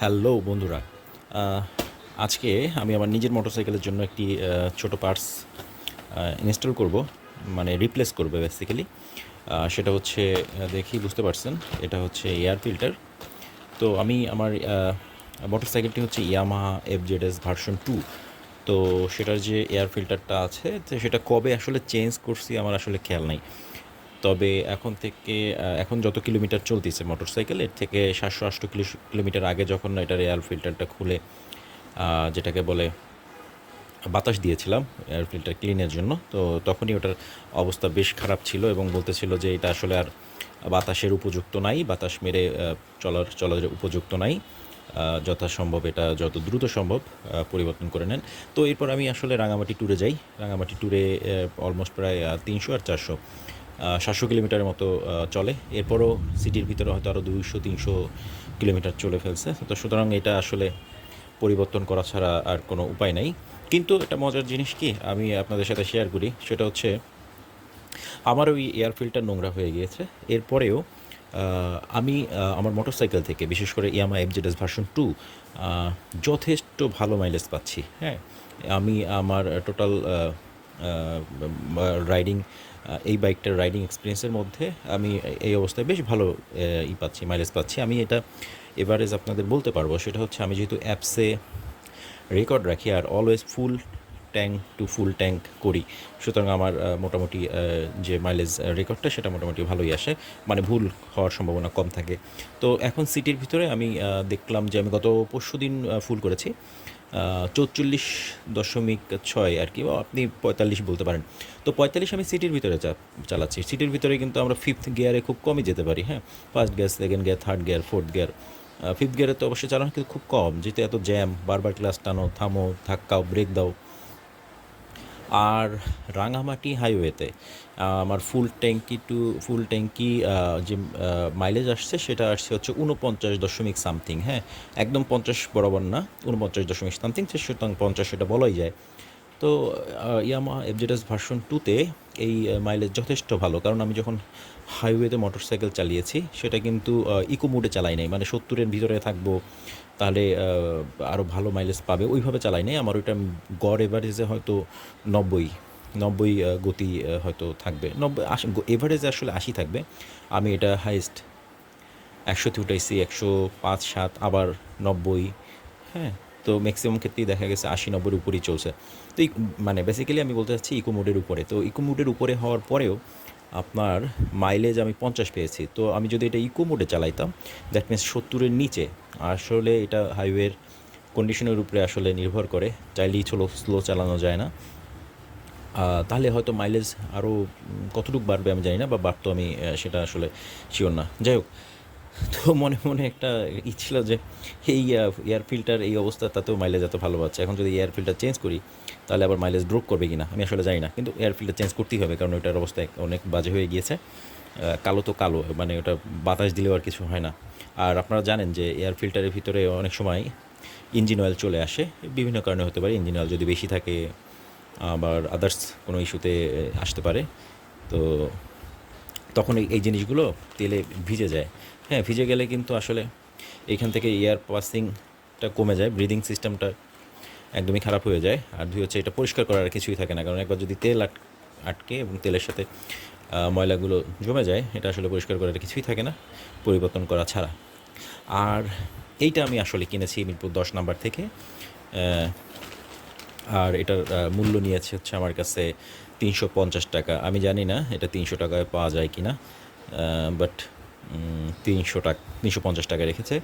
Hello বন্ধুরা। আহ, আজকে আমি আমার নিজের মোটরসাইকেলের জন্য একটি ছোট পার্টস ইনস্টল করব, মানে রিপ্লেস করবে বেসিক্যালি। সেটা হচ্ছে দেখি বুঝতে পারছেন, এটা হচ্ছে এয়ার ফিল্টার। তো আমি আমার মোটরসাইকেলটি হচ্ছে ইয়ামাহা এফজেডএস ভার্সন 2। তো সেটার যে এয়ার ফিল্টারটা আছে, তো সেটা কবে আসলে চেঞ্জ করছি আমার আসলে খেয়াল নাই। তবে এখন যত কিলোমিটার চলতেছে মোটরসাইকেল, এর থেকে 708 কিলোমিটার আগে যখন এটার এয়ার ফিল্টারটা খুলে যেটাকে বলে বাতাস দিয়েছিলাম এয়ার ফিল্টার ক্লিনের জন্য, তো তখনই ওটার অবস্থা বেশ খারাপ ছিল এবং বলতেছিল যে এটা আসলে আর বাতাসের উপযুক্ত নাই, বাতাস মেরে চলার উপযুক্ত নাই। যথাসম্ভব এটা যত দ্রুত সম্ভব পরিবর্তন করে নেন। তো এরপর আমি আসলে রাঙামাটি ট্যুরে যাই। রাঙামাটি ট্যুরে অলমোস্ট প্রায় 300 আর 400 700 কিলোমিটারের মতো চলে। এরপরও সিটির ভিতরে হয়তো আরও 200-300 কিলোমিটার চলে ফেলছে। তো সুতরাং এটা আসলে পরিবর্তন করা ছাড়া আর কোনো উপায় নাই। কিন্তু একটা মজার জিনিস কি আমি আপনাদের সাথে শেয়ার করি, সেটা হচ্ছে আমার ওই এয়ার ফিল্টার নোংরা হয়ে গিয়েছে। এরপরেও আমি আমার মোটরসাইকেল থেকে, বিশেষ করে ইয়ামা এফজেডএস ভার্সন 2, যথেষ্ট ভালো মাইলেজ পাচ্ছি। হ্যাঁ, আমি আমার টোটাল রাইডিং, এই বাইকটার রাইডিং এক্সপিরিয়েন্সের মধ্যে আমি এই অবস্থায় বেশ ভালো পাচ্ছি, মাইলেজ পাচ্ছি। আমি এটা এভারেজ আপনাদের বলতে পারবো। সেটা হচ্ছে আমি যেহেতু অ্যাপসে রেকর্ড রাখি আর always full tank to full tank করি, সুতরাং আমার মোটামুটি যে মাইলেজ রেকর্ডটা সেটা মোটামুটি ভালোই আসে, মানে ভুল হওয়ার সম্ভাবনা কম থাকে। তো এখন সিটির ভিতরে আমি দেখলাম যে আমি গত পরশু দিন ফুল করেছি 44.6 আর কি, বা আপনি 45 বলতে পারেন। তো 45 আমি সিটির ভিতরে চালাচ্ছি। সিটির ভিতরে কিন্তু আমরা ফিফথ গিয়ারে খুব কমই যেতে পারি। হ্যাঁ, first gear, second gear, third gear, fourth gear. Fifth গিয়ারে তো অবশ্যই চালানো কিন্তু খুব কম, যেহেতু এত জ্যাম, বারবার ক্লাস টানো, থামো, ধাক্কাও, ব্রেক দাও। আর রাঙামাটি হাইওয়েতে আমার ফুল ট্যাঙ্কি যে মাইলেজ আসছে সেটা আসছে হচ্ছে 49 দশমিক সামথিং। হ্যাঁ, একদম 50 বরাবর না, 49 দশমিক সামথিং, সুতরাং 50 সেটা বলাই যায়। তো ইয়ামাহা এফজেডএস ভার্সন 2-তে এই মাইলেজ যথেষ্ট ভালো, কারণ আমি যখন হাইওয়েতে মোটরসাইকেল চালিয়েছি সেটা কিন্তু ইকো মোডে চালাই নাই, মানে 70-এর ভিতরে থাকবো তাহলে আরও ভালো মাইলেজ পাবে ওইভাবে চালাই নাই। আমার ওইটা গড় এভারেজে হয়তো 90 গতি হয়তো থাকবে, 90-80 এভারেজে আসলে 80 থাকবে। আমি এটা হাইস্ট 100-তে উঠাইছি, 105-107, আবার 90। হ্যাঁ, তো ম্যাক্সিমাম ক্ষেত্রেই দেখা গেছে 80-90-এর উপরেই চলছে। তো মানে বেসিক্যালি আমি বলতে চাচ্ছি ইকো মোডের উপরে। তো ইকো মোডের উপরে হওয়ার পরেও আপনার মাইলেজ আমি 50 পেয়েছি। তো আমি যদি এটা ইকো মোডে চালাইতাম, দ্যাট মিনস 70-এর নিচে, আসলে এটা হাইওয়ের কন্ডিশনের উপরে আসলে নির্ভর করে, চাইলেই স্লো চালানো যায় না। তাহলে হয়তো মাইলেজ আরও কতটুকু বাড়বে আমি জানি না, বা বাড়তো আমি সেটা আসলে শিওর না। যাই হোক, তো মনে মনে একটা ছিল যে এই এয়ার ফিল্টার এই অবস্থা, তাতেও মাইলেজ এত ভালো পাচ্ছে, এখন যদি এয়ার ফিল্টার চেঞ্জ করি তাহলে আবার মাইলেজ ড্রপ করবে কি না আমি আসলে জানি না। কিন্তু এয়ার ফিল্টার চেঞ্জ করতেই হবে, কারণ ওইটার অবস্থা অনেক বাজে হয়ে গিয়েছে। কালো তো কালো, মানে ওটা বাতাস দিলেও আর কিছু হয় না। আর আপনারা জানেন যে এয়ার ফিল্টারের ভিতরে অনেক সময় ইঞ্জিন অয়েল চলে আসে, বিভিন্ন কারণে হতে পারে। ইঞ্জিন অয়েল যদি বেশি থাকে, আবার আদার্স কোনো ইস্যুতে আসতে পারে। তো তখন এই জিনিসগুলো তেলে ভিজে যায়। হ্যাঁ, ভিজে গেলে কিন্তু আসলে এইখান থেকে এয়ার পাসিংটা কমে যায়, ব্রিদিং সিস্টেমটা একদমই খারাপ হয়ে যায়। আর দুই হচ্ছে, এটা পরিষ্কার করার কিছুই থাকে না, কারণ একবার যদি তেল আটকে এবং তেলের সাথে ময়লাগুলো জমে যায়, এটা আসলে পরিষ্কার করার কিছুই থাকে না পরিবর্তন করা ছাড়া। আর এইটা আমি আসলে কিনেছি মিরপুর 10 নাম্বার থেকে। আর এটার মূল্য নিয়েছে হচ্ছে আমার কাছে 350 টাকা। আমি জানি না এটা 300 টাকায় পাওয়া যায় কি না, বাট 350 টাকা রেখেছে।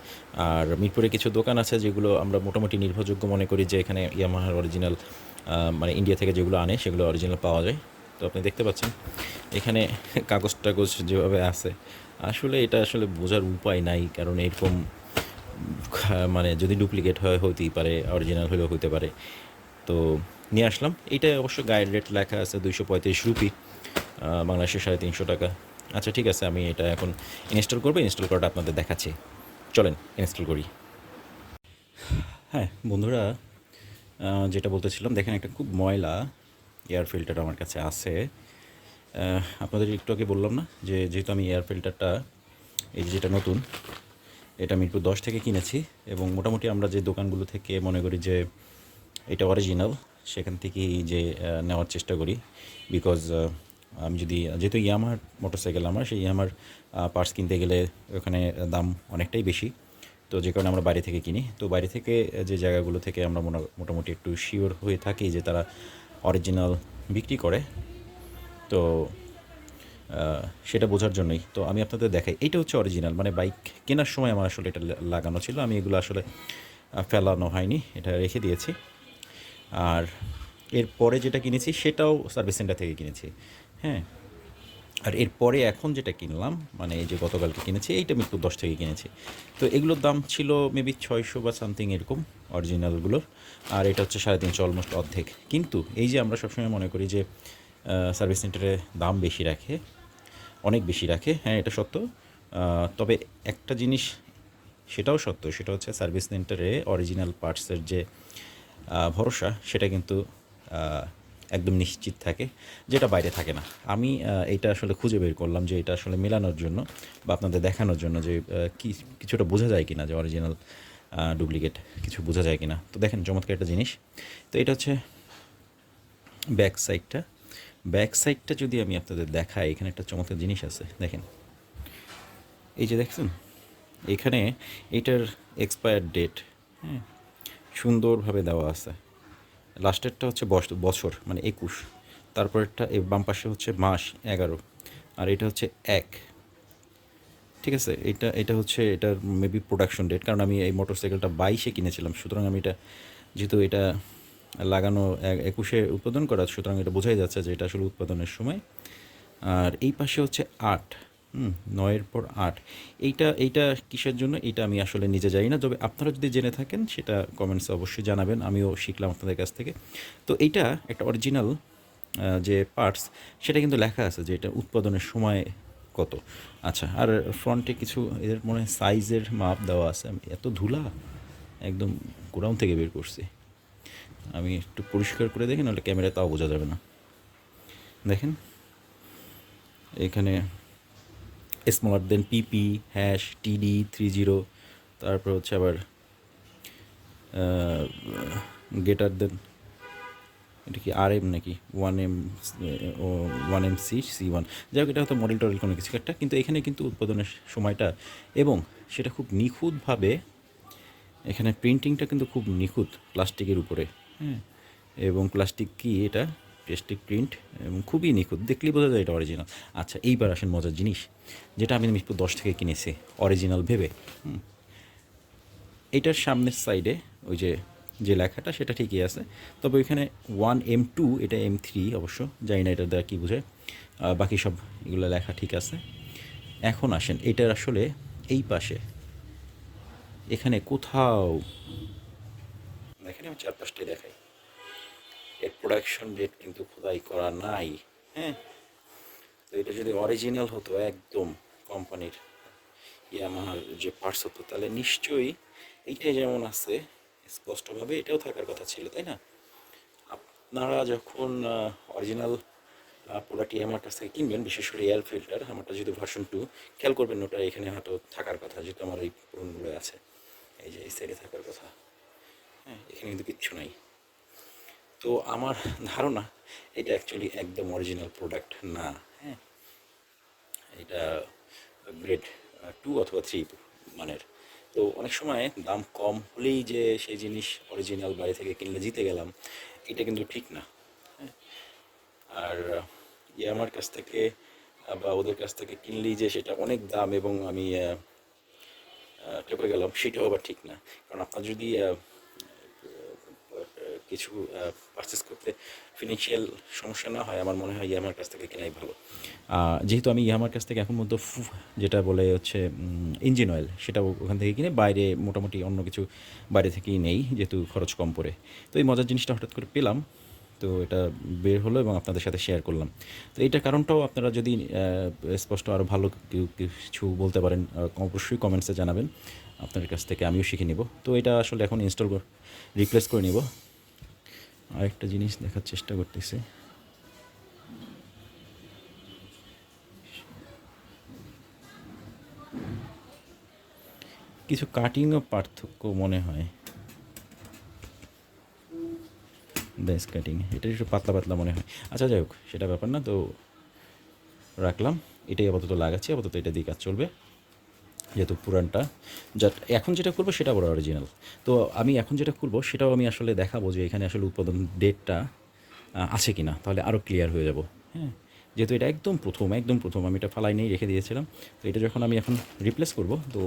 আর মিরপুরে কিছু দোকান আছে যেগুলো আমরা মোটামুটি নির্ভরযোগ্য মনে করি, যে এখানে ইয়ামাহার অরিজিনাল, মানে ইন্ডিয়া থেকে যেগুলো আনে সেগুলো অরিজিনাল পাওয়া যায়। তো আপনি দেখতে পাচ্ছেন এখানে কাগজ টাগজ যেভাবে আছে, আসলে এটা আসলে বোঝার উপায় নাই, কারণ এরকম মানে যদি ডুপ্লিকেট হয় হইতেই পারে, অরিজিনাল হলেও হইতে পারে। তো নিয়ে আসলাম। এইটা অবশ্য গায়ের রেট লেখা আছে 235 রুপি, বাংলাদেশে 350 টাকা। আচ্ছা ঠিক আছে, আমি এটা এখন ইনস্টল করবো। ইনস্টল করাটা আপনাদের দেখাচ্ছি, চলেন ইনস্টল করি। হ্যাঁ বন্ধুরা, যেটা বলতেছিলাম, দেখেন একটা খুব ময়লা এয়ার ফিল্টার আমার কাছে আছে। আপনাদের একটু আগে বললাম না যে যেহেতু আমি এয়ার ফিল্টারটা, এই যেটা নতুন, এটা মিরপুর 10 থেকে কিনেছি এবং মোটামুটি আমরা যে দোকানগুলো থেকে মনে করি যে এটা অরিজিনাল সেখান থেকেই যে নেওয়ার চেষ্টা করি। বিকজ আমি যদি যেহেতু ইয়ামাহার মোটরসাইকেল আমার, সেই ইয়ামার পার্টস কিনতে গেলে ওখানে দাম অনেকটাই বেশি। তো যে কারণে আমরা বাইরে থেকে কিনি। তো বাইরে থেকে যে জায়গাগুলো থেকে আমরা মোটামুটি একটু শিওর হয়ে থাকি যে তারা অরিজিনাল বিক্রি করে। তো সেটা বোঝার জন্যই তো আমি আপনাদের দেখাই। এইটা হচ্ছে অরিজিনাল, মানে বাইক কেনার সময় আমার আসলে এটা লাগানো ছিল, আমি এগুলো আসলে ফেলানো হয়নি, এটা রেখে দিয়েছি। আর এরপরে যেটা কিনেছি সেটাও সার্ভিস সেন্টার থেকে কিনেছি, হ্যাঁ। আর এরপরে এখন যেটা কিনলাম, মানে এই যে গতকালকে কিনেছি, এইটা মিরপুর 10 থেকে কিনেছি। তো এগুলোর দাম ছিল মেবি 600 বা সামথিং এরকম অরিজিনালগুলোর। আর এটা হচ্ছে 350, অলমোস্ট অর্ধেক। কিন্তু এই যে আমরা সবসময় মনে করি যে সার্ভিস সেন্টারে দাম বেশি রাখে, অনেক বেশি রাখে, হ্যাঁ এটা সত্য। তবে একটা জিনিস সেটাও সত্য, সেটা হচ্ছে সার্ভিস সেন্টারে অরিজিনাল পার্টসের যে ভরসা সেটা কিন্তু একদম নিশ্চিত থাকে, যেটা বাইরে থাকে না। আমি এইটা আসলে খুঁজে বের করলাম যে এটা আসলে মেলানোর জন্য বা আপনাদের দেখানোর জন্য যে কিছুটা বোঝা যায় কিনা যে অরিজিনাল ডুপ্লিকেট কিছু বোঝা যায় কিনা। তো দেখেন চমৎকার একটা জিনিস। তো এটা হচ্ছে ব্যাক সাইডটা। ব্যাক সাইডটা যদি আমি আপনাদের দেখাই, এখানে একটা চমৎকার জিনিস আছে, দেখেন। এই যে দেখছেন এখানে এটার এক্সপায়ার ডেট, হ্যাঁ, সুন্দরভাবে দেওয়া আছে। লাস্টেরটা হচ্ছে বছর মানে 21, তারপরেরটা বাম পাশে হচ্ছে মাস 11, আর এটা হচ্ছে 1। ঠিক আছে, এটা এটা হচ্ছে এটার মেবি প্রোডাকশন ডেট, কারণ আমি এই মোটরসাইকেলটা 22-এ কিনেছিলাম, সুতরাং আমি এটা যেহেতু এটা লাগানো 21-এ উৎপাদন করা, সুতরাং এটা বোঝাই যাচ্ছে যে এটা আসলে উৎপাদনের সময়। আর এই পাশে হচ্ছে 8, 9-এর পর 8। এইটা এইটা কিসের জন্য এটা আমি আসলে নিজে জানি না, তবে আপনারা যদি জেনে থাকেন সেটা কমেন্টসে অবশ্যই জানাবেন, আমিও শিখলাম আপনাদের কাছ থেকে। তো এইটা একটা অরিজিনাল যে পার্টস, সেটা কিন্তু লেখা আছে যে এটা উৎপাদনের সময় কত। আচ্ছা, আর ফ্রন্টে কিছু এদের মনে হয় সাইজের মাপ দেওয়া আছে। আমি এত ধুলা একদম গোডাউন থেকে বের করছি, আমি একটু পরিষ্কার করে দেখি, নাহলে ক্যামেরা তাও বোঝা যাবে না। দেখেন এখানে স্মলার দেন পিপি হ্যাশ TD30, তারপর হচ্ছে আবার গেটার দেন, এটা কি RM নাকি 1M, ও 1MC C1, যাই হোক এটা হয়তো মডেল টডেল কোনো কিছু একটা। কিন্তু এখানে কিন্তু উৎপাদনের সময়টা এবং সেটা খুব নিখুঁতভাবে, এখানে প্রিন্টিংটা কিন্তু খুব নিখুঁত প্লাস্টিকের উপরে, হ্যাঁ। এবং প্লাস্টিক কি এটা, প্লাস্টিক প্রিন্ট, এবং খুবই নিখুঁত, দেখলেই বোঝা যায় এটা অরিজিনাল। আচ্ছা, এইবার আসেন মজার জিনিস, যেটা আমি মিরপুর 10 থেকে কিনেছি অরিজিনাল ভেবে। এইটার সামনের সাইডে ওই যে যে লেখাটা সেটা ঠিকই আছে, তবে ওইখানে 1M2, এটা M3 অবশ্য, জানি না এটার দ্বারা কী বোঝায়। বাকি সব এগুলো লেখা ঠিক আছে। এখন আসেন এটার আসলে এই পাশে, এখানে কোথাও, এখানে আমি 4-5টাই দেখাই, এর প্রোডাকশন ডেট কিন্তু খোদাই করা নাই, হ্যাঁ। তো এটা যদি অরিজিনাল হতো একদম কোম্পানির ইয়ামাহার যে পার্টস হতো, তাহলে নিশ্চয়ই এইটাই যেমন আছে স্পষ্টভাবে এটাও থাকার কথা ছিল, তাই না? আপনারা যখন অরিজিনাল প্রোডাক্ট আমার কাছ থেকে কিনবেন, বিশেষ করে এয়ার ফিল্টার আমারটা যদি ভার্সন 2, খেয়াল করবেন ওটা এখানে হয়তো থাকার কথা, যেহেতু আমার এই পুরোনো আছে, এই যে এই সাইডে থাকার কথা, হ্যাঁ, এখানে কিন্তু কিচ্ছু নাই। তো আমার ধারণা এটা অ্যাকচুয়ালি একদম অরিজিনাল প্রোডাক্ট না, হ্যাঁ। এটা গ্রেড 2 অথবা 3 মানের। তো অনেক সময় দাম কম হলেই যে সেই জিনিস অরিজিনাল বাইরে থেকে কিনলে জিতে গেলাম, এটা কিন্তু ঠিক না, হ্যাঁ। আর আমার কাছ থেকে বা ওদের কাছ থেকে কিনলেই যে সেটা অনেক দাম এবং আমি ঠকে গেলাম, সেটাও আবার ঠিক না। কারণ আপনার যদি কিছু পারচেস করতে ফিনান্সিয়াল সমস্যা না হয়, আমার মনে হয় ইয়ামার কাছ থেকে কেনাই ভালো। যেহেতু আমি ইয়ামার কাছ থেকে এখন মধ্যে যেটা বলে হচ্ছে ইঞ্জিন অয়েল, সেটা ওখান থেকে কিনে, বাইরে মোটামুটি অন্য কিছু বাইরে থেকেই নেই, যেহেতু খরচ কম পড়ে। তো এই মজার জিনিসটা হঠাৎ করে পেলাম, তো এটা বের হলো এবং আপনাদের সাথে শেয়ার করলাম। তো এইটার কারণটাও আপনারা যদি স্পষ্ট আরও ভালো কিছু বলতে পারেন, অবশ্যই কমেন্টসে জানাবেন, আপনাদের কাছ থেকে আমিও শিখে নিব। তো এটা আসলে এখন ইনস্টল রিপ্লেস করে নিব। আরেকটা জিনিস দেখার চেষ্টা করতেছি, কিছু কাটিংও পার্থক্য মনে হয়, বেস কাটিং এটা একটু পাতলা পাতলা মনে হয়। আচ্ছা যাই হোক, সেটা ব্যাপার না, তো রাখলাম। এটাই আপাতত লাগাচ্ছি, আপাতত এটা দিয়ে কাজ চলবে, যেহেতু পুরানটা যা এখন যেটা করবো সেটা বড় অরিজিনাল। তো আমি এখন যেটা করবো সেটাও আমি আসলে দেখাবো যে এখানে আসলে উৎপাদন ডেটটা আছে কি না, তাহলে আরও ক্লিয়ার হয়ে যাব। হ্যাঁ, যেহেতু এটা একদম প্রথম আমি এটা ফালাই নেই, রেখে দিয়েছিলাম। তো এটা যখন আমি এখন রিপ্লেস করব, তো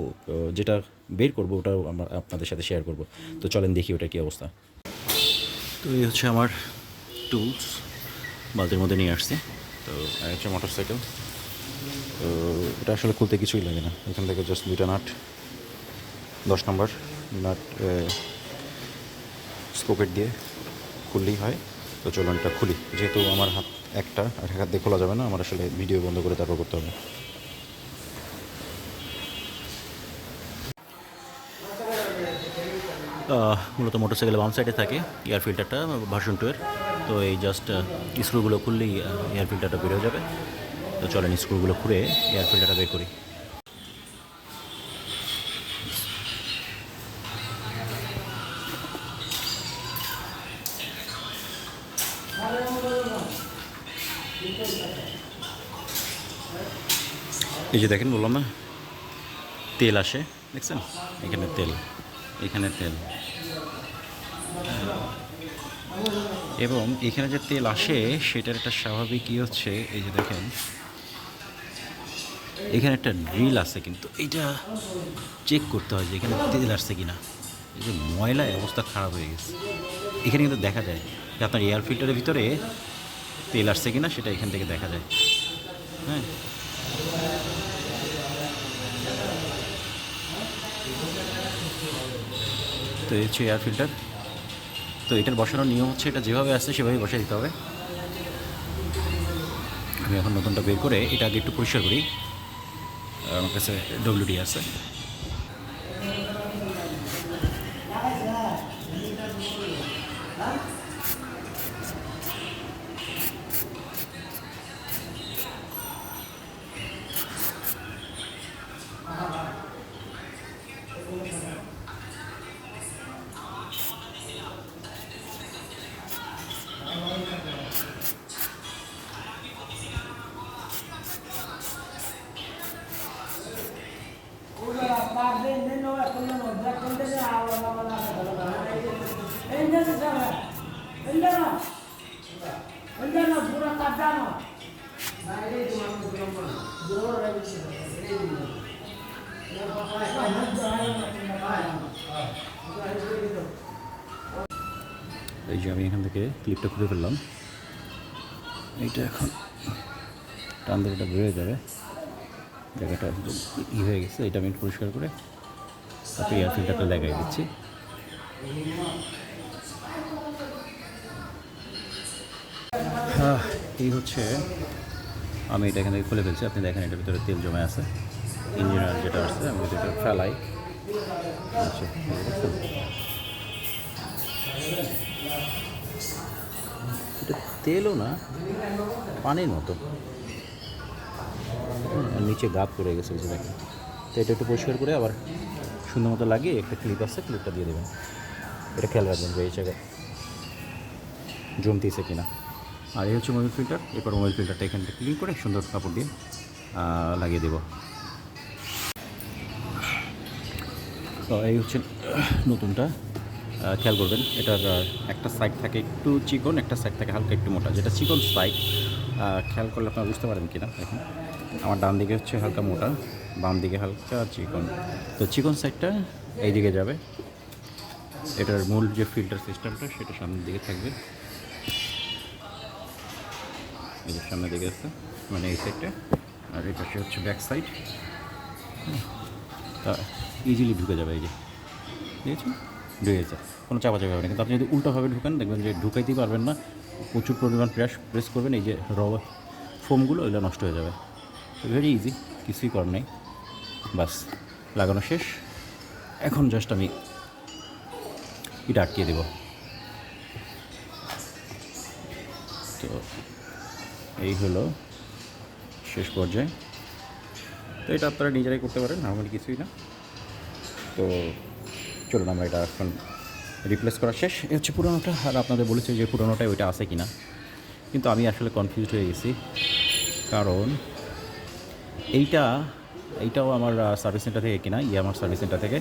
যেটা বের করব ওটাও আমরা আপনাদের সাথে শেয়ার করব। তো চলেন দেখি ওটা কী অবস্থা। তো এই হচ্ছে আমার টুলস, বালতির মধ্যে নিয়ে আসছি। তো হচ্ছে মোটরসাইকেল। তো এটা আসলে খুলতে কিছুই লাগে না, এখান থেকে জাস্ট 2টা নাট, 10 নম্বর নাট স্কোপেট দিয়ে খুললেই হয়। তো চলুন এটা খুলি, যেহেতু আমার হাত একটা আর হাত দিয়ে খোলা যাবে না, আমার আসলে ভিডিও বন্ধ করে তারপর করতে হবে। মূলত মোটরসাইকেলের বাম সাইডে থাকে এয়ার ফিল্টারটা ভার্সন 2 এর। তো এই জাস্ট স্ক্রুগুলো খুললেই এয়ার ফিল্টারটা বের হয়ে যাবে। তো চলেন স্ক্রুগুলো খুঁড়ে এয়ার ফিল্টারটা বের করি। এই যে দেখেন, বললাম না তেল আসে, দেখছেন এখানে তেল, এখানে তেল, এবং এখানে যে তেল আসে সেটার একটা স্বাভাবিক কী হচ্ছে, এই যে দেখেন এখানে একটা ড্রিল আছে, কিন্তু এইটা চেক করতে হয় যে এখানে তেল আসছে কি না। এই যে ময়লায় অবস্থা খারাপ হয়ে গেছে, এখানে কিন্তু দেখা যায় যে আপনার এয়ার ফিল্টারের ভিতরে তেল আসছে কি না, সেটা এখান থেকে দেখা যায়। হ্যাঁ, তো এই হচ্ছে এয়ার ফিল্টার। তো এটার বসানোর নিয়ম হচ্ছে, এটা যেভাবে আসছে সেভাবেই বসাই দিতে হবে। আমি এখন নতুনটা বের করে এটা আগে একটু পরিষ্কার করি। আমার কাছে ডব্লিউডি আছে। এই যে আমি এখান থেকে ক্লিপটা খুলে ফেললাম, এইটা এখন টান দিয়ে এটা বেরোয় যাবে, জায়গাটা একদম হয়ে গেছে। এটা আমি পরিষ্কার করে তারপরে এয়ার ফিল্টারটা লাগাই দিচ্ছি। এই হচ্ছে, আমি এটা এখান থেকে খুলে ফেলছি। আপনি দেখেন এটার ভিতরে তেল জমে আছে, ইঞ্জিন অয়েল যেটা আসছে আমি এটা ফেলাই। আচ্ছা, এটা তেলও না, পানির মতো, নিচে গাপ পড়ে গেছে বুঝে দেখেন। তো এটা একটু পরিষ্কার করে আবার সুন্দর মতো লাগিয়ে একটা ক্লিপ আছে, ক্লিপটা দিয়ে দেবেন। এটা খেয়াল রাখবেন যে এই জায়গায় জমতিছে কিনা। আর এই হচ্ছে মোবাইল ফিল্টার। এরপর মোবাইল ফিল্টারটা এখানটা ক্লিন করে সুন্দর কাপড় দিয়ে লাগিয়ে দেব। তো এই হচ্ছে নতুনটা। খেয়াল করবেন এটার একটা সাইড থাকে একটু চিকন, একটা সাইড থাকে হালকা একটু মোটা। যেটা চিকন সাইড খেয়াল করলে আপনারা বুঝতে পারেন কিনা দেখুন, আমার ডান দিকে হচ্ছে হালকা মোটা, বাম দিকে হালকা চিকন। তো চিকন সাইডটা এই দিকে যাবে, এটার মূল যে ফিল্টার সিস্টেমটা সেটা সামনের দিকে থাকবে। এই যে সামনের দিকে আছে, মানে এই সাইডটা, আর এটা হচ্ছে ব্যাক সাইড। তা ইজিলি ঢুকে যাবে, এই যে ঠিক আছে, ঢুকে গেছে, কোনো চাপাচাপি হবে না। কিন্তু আপনি যদি উল্টোভাবে ঢুকেন দেখবেন যে ঢুকাইতেই পারবেন না, প্রচুর পরিমাণ প্রেস করবেন, এই যে ফোমগুলো এগুলো নষ্ট হয়ে যাবে। তো ভেরি ইজি, কিছুই করার নেই, বাস লাগানো শেষ। এখন জাস্ট আমি এটা আটকিয়ে দেব। তো এই হলো শেষ পর্যায়ে। তো এটা আপনারা নিজেরাই করতে পারেন, নর্মালি কিছুই না। তো চলুন আমরা এটা এখন রিপ্লেস করা শেষ। এ হচ্ছে পুরোনোটা, আর আপনাদের বলেছি যে পুরোনোটাই ওইটা আছে কি না, কিন্তু আমি আসলে কনফিউজড হয়ে গেছি, কারণ এইটাও আমার সার্ভিস সেন্টার থেকে কিনা, আমার সার্ভিস সেন্টার থেকে,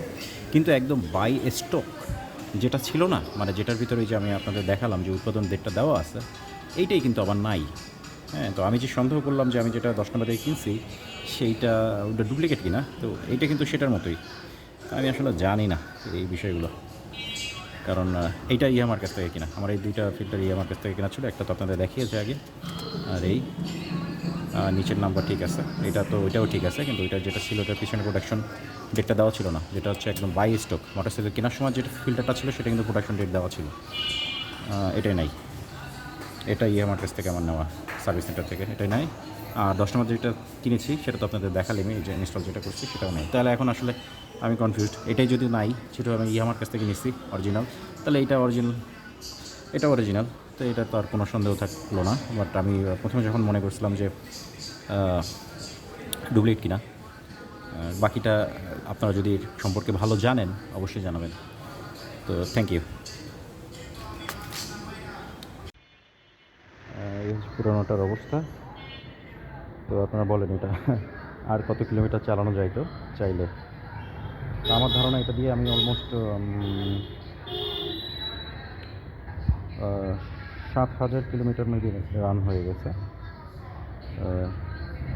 কিন্তু একদম বাই স্টক যেটা ছিল না, মানে যেটার ভিতরে যে আমি আপনাদের দেখালাম যে উৎপাদন ডেটটা দেওয়া আছে, এইটাই কিন্তু আবার নাই। হ্যাঁ, তো আমি যে সন্দেহ করলাম যে আমি যেটা 10 নম্বর থেকে কিনছি সেইটা ওটা ডুপ্লিকেট কিনা, তো এইটা কিন্তু সেটার মতোই। আমি আসলে জানি না এই বিষয়গুলো, কারণ এইটা আমার কাছ থেকে কিনা, আমার এই দুইটা ফিল্টার আমার কাছ থেকে কেনা ছিল। একটা তো আপনাদের দেখিয়েছে আগে, আর এই নিচের নাম্বার ঠিক আছে, এটা তো ওইটাও ঠিক আছে, কিন্তু ওইটা যেটা ছিল ওটার পিছনে প্রোডাকশন ডেটটা দেওয়া ছিল না, যেটা হচ্ছে একদম বাই স্টক মোটরসাইকেল কেনার সময় যেটা ফিল্টারটা ছিল সেটা কিন্তু প্রোডাকশন ডেট দেওয়া ছিল, এটাই নাই। এটাই আমার কাছ থেকে আমার নেওয়া সার্ভিস সেন্টার থেকে, এটাই নাই। আর 10 নম্বর যেটা কিনেছি সেটা তো আপনাদের দেখালাম, এই যে ইনস্টল যেটা করছি সেটাও নেই। তাহলে এখন আসলে আমি কনফিউজড, এটাই যদি নাই, সেটা আমি আমার কাছ থেকে নিচ্ছি অরিজিনাল, তাহলে এটা অরিজিনাল, তো এটা তো আর কোনো সন্দেহ থাকলো না। বাট আমি প্রথমে যখন মনে করছিলাম যে ডুপ্লিকেট কিনা, বাকিটা আপনারা যদি এর সম্পর্কে ভালো জানেন অবশ্যই জানাবেন। তো থ্যাংক ইউ। এই হচ্ছে পুরোনোটার অবস্থা। তো আপনারা বলেন এটা আর কত কিলোমিটার চালানো যাইতো চাইলে। তো আমার ধারণা এটা দিয়ে আমি অলমোস্ট 7,000 কিলোমিটার মেবি রান হয়ে গেছে।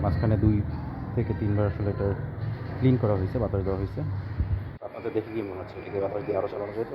মাঝখানে 2 থেকে 3 বার আসলে এটা ক্লিন করা হয়েছে, বাতাস দেওয়া হয়েছে। আপনাদের দেখে কি মনে হচ্ছে, এটাকে বাতাস দিয়ে আরও চালানো যেত?